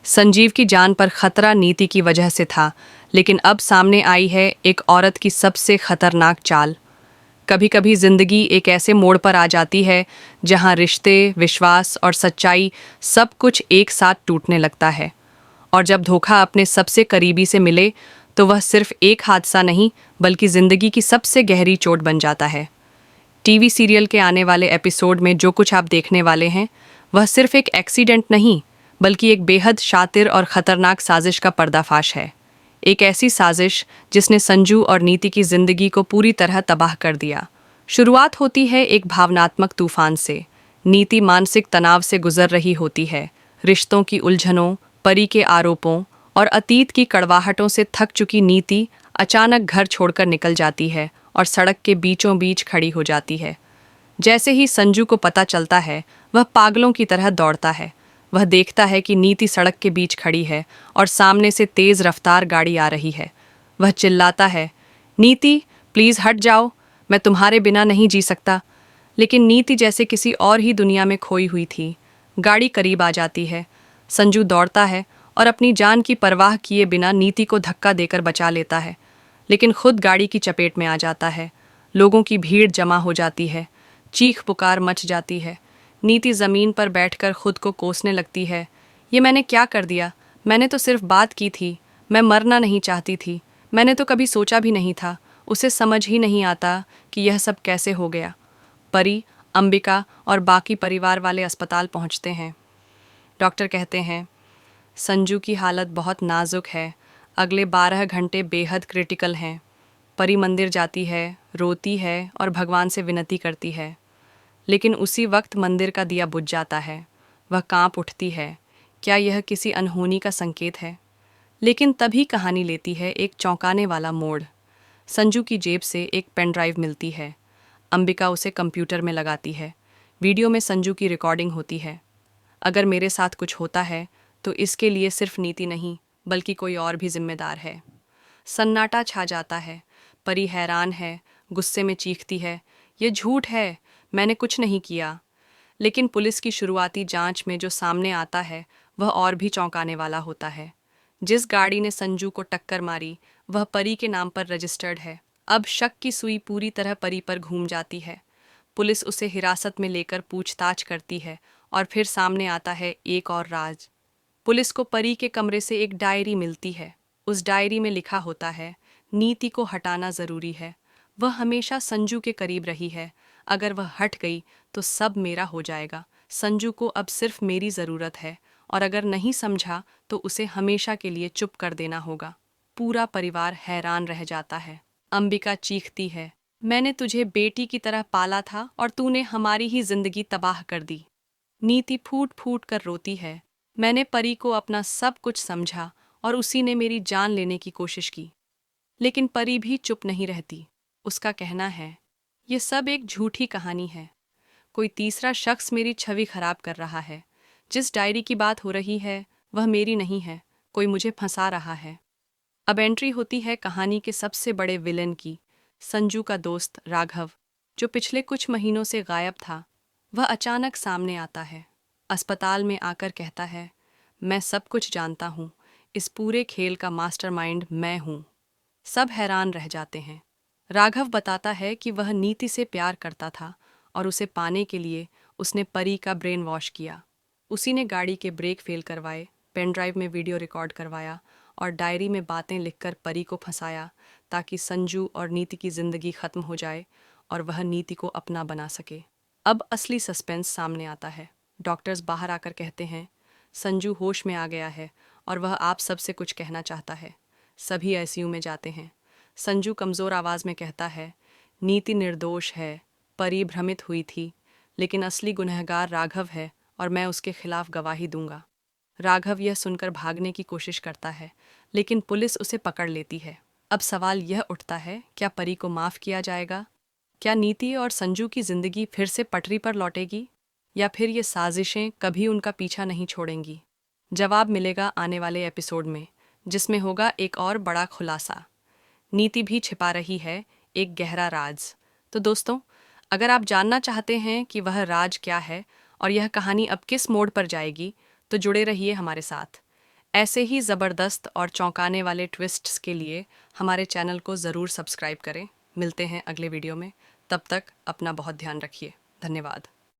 संजीव की जान पर खतरा नीति की वजह से था, लेकिन अब सामने आई है एक औरत की सबसे खतरनाक चाल। कभी कभी जिंदगी एक ऐसे मोड़ पर आ जाती है जहां रिश्ते, विश्वास और सच्चाई सब कुछ एक साथ टूटने लगता है। और जब धोखा अपने सबसे करीबी से मिले तो वह सिर्फ एक हादसा नहीं बल्कि जिंदगी की सबसे गहरी चोट बन जाता है। टीवी सीरियल के आने वाले एपिसोड में जो कुछ आप देखने वाले हैं वह सिर्फ एक एक्सीडेंट नहीं बल्कि एक बेहद शातिर और खतरनाक साजिश का पर्दाफाश है। एक ऐसी साजिश जिसने संजू और नीति की जिंदगी को पूरी तरह तबाह कर दिया। शुरुआत होती है एक भावनात्मक तूफान से। नीति मानसिक तनाव से गुजर रही होती है। रिश्तों की उलझनों, परी के आरोपों और अतीत की कड़वाहटों से थक चुकी नीति अचानक घर छोड़कर निकल जाती है और सड़क के बीचों बीच खड़ी हो जाती है। जैसे ही संजू को पता चलता है, वह पागलों की तरह दौड़ता है। वह देखता है कि नीति सड़क के बीच खड़ी है और सामने से तेज रफ्तार गाड़ी आ रही है। वह चिल्लाता है, नीति, प्लीज हट जाओ, मैं तुम्हारे बिना नहीं जी सकता। लेकिन नीति जैसे किसी और ही दुनिया में खोई हुई थी। गाड़ी करीब आ जाती है। संजू दौड़ता है और अपनी जान की परवाह किए बिना नीति को धक्का देकर बचा लेता है, लेकिन खुद गाड़ी की चपेट में आ जाता है। लोगों की भीड़ जमा हो जाती है। चीख पुकार मच जाती है। नीति जमीन पर बैठकर खुद को कोसने लगती है। ये मैंने क्या कर दिया? मैंने तो सिर्फ बात की थी। मैं मरना नहीं चाहती थी। मैंने तो कभी सोचा भी नहीं था। उसे समझ ही नहीं आता कि यह सब कैसे हो गया। परी, अंबिका और बाकी परिवार वाले अस्पताल पहुंचते हैं। डॉक्टर कहते हैं, संजू की हालत बहुत नाजुक है। अगले 12 घंटे बेहद क्रिटिकल हैं। परी मंदिर जाती है, रोती है और भगवान से विनती करती है। लेकिन उसी वक्त मंदिर का दिया बुझ जाता है। वह कांप उठती है। क्या यह किसी अनहोनी का संकेत है? लेकिन तभी कहानी लेती है एक चौंकाने वाला मोड़। संजू की जेब से एक पेन ड्राइव मिलती है। अंबिका उसे कंप्यूटर में लगाती है। वीडियो में संजू की रिकॉर्डिंग होती है। अगर मेरे साथ कुछ होता है तो इसके लिए सिर्फ नीति नहीं बल्कि कोई और भी जिम्मेदार है। सन्नाटा छा जाता है। परी हैरान है, गुस्से में चीखती है, ये झूठ है, मैंने कुछ नहीं किया। लेकिन पुलिस की शुरुआती जांच में जो सामने आता है वह और भी चौंकाने वाला होता है। जिस गाड़ी ने संजू को टक्कर मारी वह परी के नाम पर रजिस्टर्ड है। अब शक की सुई पूरी तरह परी पर घूम जाती है। पुलिस उसे हिरासत में लेकर पूछताछ करती है और फिर सामने आता है एक और राज। पुलिस को परी के कमरे से एक डायरी मिलती है। उस डायरी में लिखा होता है, नीति को हटाना जरूरी है। वह हमेशा संजू के करीब रही है। अगर वह हट गई तो सब मेरा हो जाएगा। संजू को अब सिर्फ मेरी जरूरत है और अगर नहीं समझा तो उसे हमेशा के लिए चुप कर देना होगा। पूरा परिवार हैरान रह जाता है। अंबिका चीखती है, मैंने तुझे बेटी की तरह पाला था और तूने हमारी ही जिंदगी तबाह कर दी। नीति फूट फूट कर रोती है, मैंने परी को अपना सब कुछ समझा और उसी ने मेरी जान लेने की कोशिश की। लेकिन परी भी चुप नहीं रहती। उसका कहना है, ये सब एक झूठी कहानी है। कोई तीसरा शख्स मेरी छवि खराब कर रहा है। जिस डायरी की बात हो रही है वह मेरी नहीं है। कोई मुझे फंसा रहा है। अब एंट्री होती है कहानी के सबसे बड़े विलेन की, संजू का दोस्त राघव, जो पिछले कुछ महीनों से गायब था। वह अचानक सामने आता है। अस्पताल में आकर कहता है, मैं सब कुछ जानता हूँ। इस पूरे खेल का मास्टरमाइंड मैं हूँ। सब हैरान रह जाते हैं। राघव बताता है कि वह नीति से प्यार करता था और उसे पाने के लिए उसने परी का ब्रेन वॉश किया। उसी ने गाड़ी के ब्रेक फेल करवाए, पेन ड्राइव में वीडियो रिकॉर्ड करवाया और डायरी में बातें लिखकर परी को फंसाया ताकि संजू और नीति की जिंदगी खत्म हो जाए और वह नीति को अपना बना सके। अब असली सस्पेंस सामने आता है। डॉक्टर्स बाहर आकर कहते हैं, संजू होश में आ गया है और वह आप सबसे कुछ कहना चाहता है। सभी आईसीयू में जाते हैं। संजू कमज़ोर आवाज़ में कहता है, नीति निर्दोष है, परी भ्रमित हुई थी, लेकिन असली गुनहगार राघव है और मैं उसके खिलाफ गवाही दूंगा। राघव यह सुनकर भागने की कोशिश करता है, लेकिन पुलिस उसे पकड़ लेती है। अब सवाल यह उठता है, क्या परी को माफ़ किया जाएगा? क्या नीति और संजू की जिंदगी फिर से पटरी पर लौटेगी? या फिर ये साजिशें कभी उनका पीछा नहीं छोड़ेंगी? जवाब मिलेगा आने वाले एपिसोड में, जिसमें होगा एक और बड़ा खुलासा। नीति भी छिपा रही है एक गहरा राज। तो दोस्तों, अगर आप जानना चाहते हैं कि वह राज क्या है और यह कहानी अब किस मोड़ पर जाएगी, तो जुड़े रहिए हमारे साथ। ऐसे ही ज़बरदस्त और चौंकाने वाले ट्विस्ट्स के लिए हमारे चैनल को ज़रूर सब्सक्राइब करें। मिलते हैं अगले वीडियो में, तब तक अपना बहुत ध्यान रखिए। धन्यवाद।